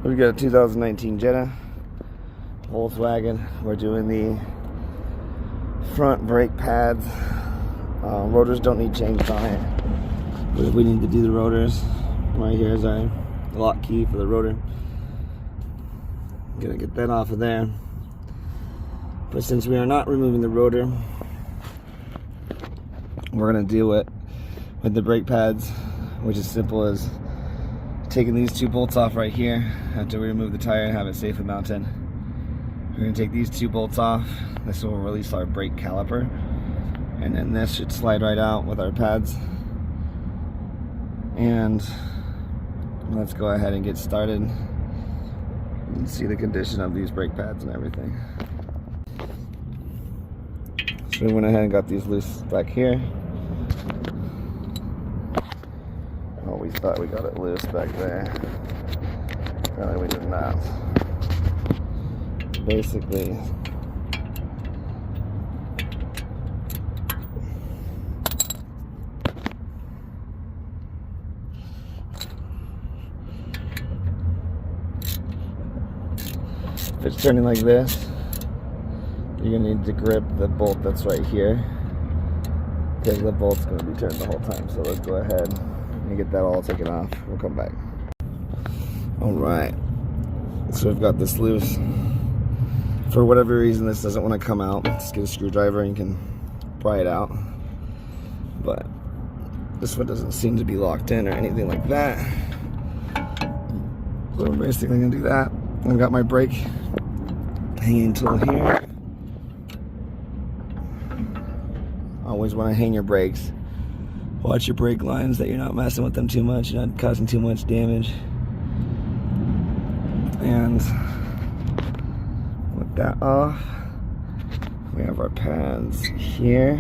We've got a 2019 Jetta, Volkswagen. We're doing the front brake pads. Rotors don't need changed on it. But if we need to do the rotors, right here is our lock key for the rotor. I'm gonna get that off of there. But since we are not removing the rotor, we're gonna do it with the brake pads, which is simple as taking these two bolts off right here after we remove the tire and have it safely mounted. We're going to take these two bolts off. This will release our brake caliper, and then this should slide right out with our pads. And let's go ahead and get started and see the condition of these brake pads and everything. So we went ahead and got these loose back here. Oh, we thought we got it loose back there. Apparently we did not. Basically, if it's turning like this, you're gonna need to grip the bolt that's right here, because the bolt's gonna be turned the whole time. So let's go ahead and get that all taken off. We'll come back. Alright, so we've got this loose. For whatever reason this doesn't want to come out, just get a screwdriver and you can pry it out. But this one doesn't seem to be locked in or anything like that. So I'm basically going to do that. I've got my brake hanging tool here. Always want to hang your brakes. Watch your brake lines, that you're not messing with them too much, you're not causing too much damage. And with that off, we have our pads here.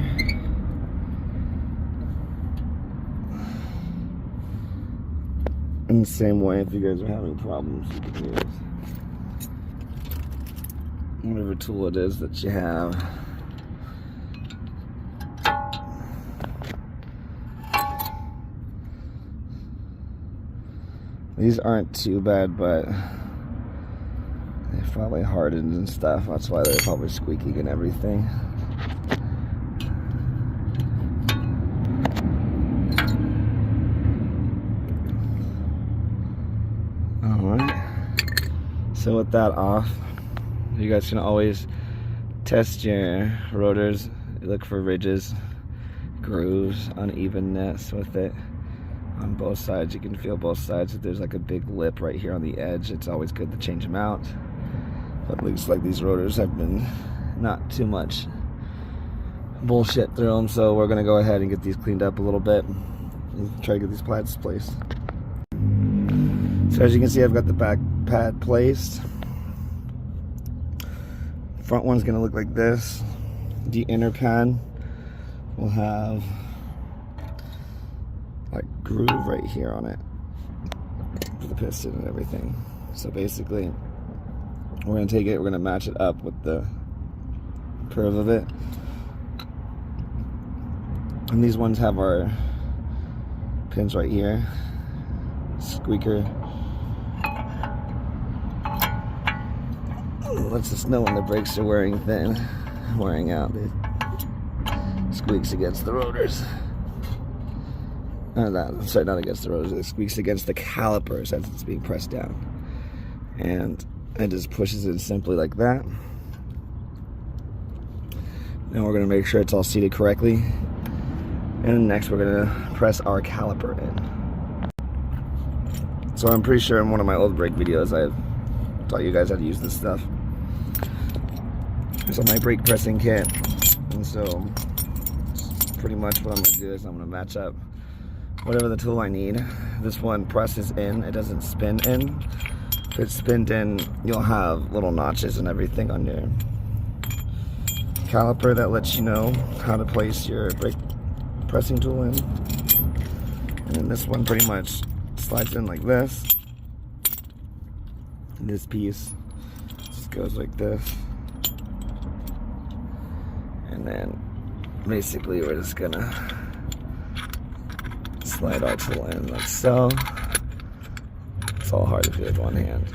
In the same way, if you guys are having problems, you can use whatever tool it is that you have. These aren't too bad, but they've probably hardened and stuff. That's why they're probably squeaking and everything. Alright. So with that off, you guys can always test your rotors. Look for ridges, grooves, unevenness with it. On both sides, you can feel both sides. If there's like a big lip right here on the edge, it's always good to change them out. But it looks like these rotors have been not too much bullshit through them, so we're gonna go ahead and get these cleaned up a little bit and try to get these pads placed. So as you can see, I've got the back pad placed. Front one's gonna look like this. The inner pad will have like groove right here on it for the piston and everything. So basically, we're gonna take it, we're gonna match it up with the curve of it. And these ones have our pins right here. Squeaker. Lets us know when the brakes are wearing out. It squeaks against the rotors. Sorry, not against the rotors. It squeaks against the calipers as it's being pressed down. And it just pushes it simply like that. Now we're going to make sure it's all seated correctly. And next we're going to press our caliper in. So I'm pretty sure in one of my old brake videos I taught you guys how to use this stuff. It's on my brake pressing kit. And so pretty much what I'm going to do is I'm going to match up whatever the tool I need. This one presses in, it doesn't spin in. If it's spinned in, you'll have little notches and everything on your caliper that lets you know how to place your brake pressing tool in. And then this one pretty much slides in like this. And this piece just goes like this. And then basically we're just gonna slide our tool in like so. It's all hard to do with one hand.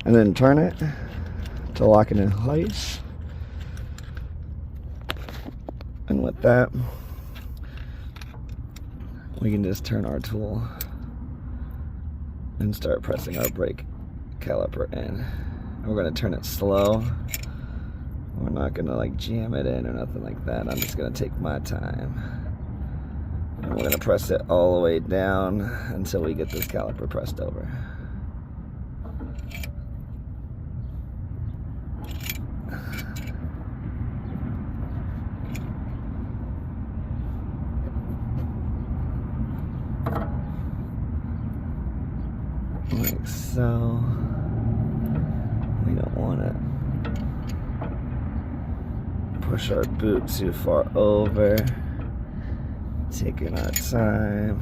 And then turn it to lock it in place. And with that, we can just turn our tool and start pressing our brake caliper in. And we're gonna turn it slow. We're not gonna like jam it in or nothing like that. I'm just gonna take my time. And we're gonna press it all the way down until we get this caliper pressed over. Like so. We don't want to push our boot too far over. Taking our time.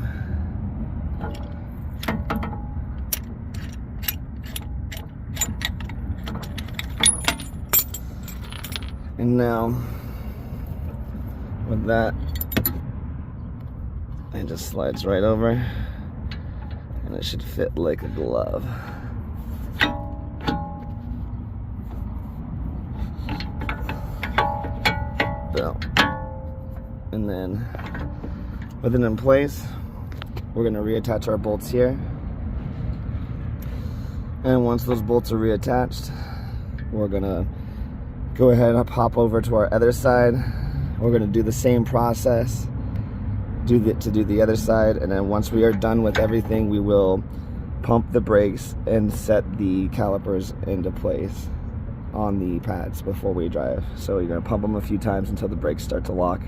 And now, with that, it just slides right over. And it should fit like a glove. Boom. And then, with it in place, we're gonna reattach our bolts here. And once those bolts are reattached, we're gonna go ahead and hop over to our other side. We're gonna do the same process to do the other side, and then once we are done with everything, we will pump the brakes and set the calipers into place on the pads before we drive. So you're gonna pump them a few times until the brakes start to lock,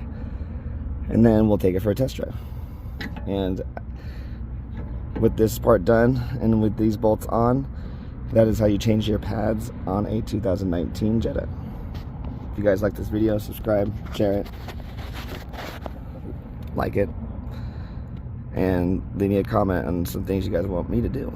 and then we'll take it for a test drive. And with this part done and with these bolts on, that is how you change your pads on a 2019 Jetta. If you guys like this video, subscribe, share it, like it, and leave me a comment on some things you guys want me to do.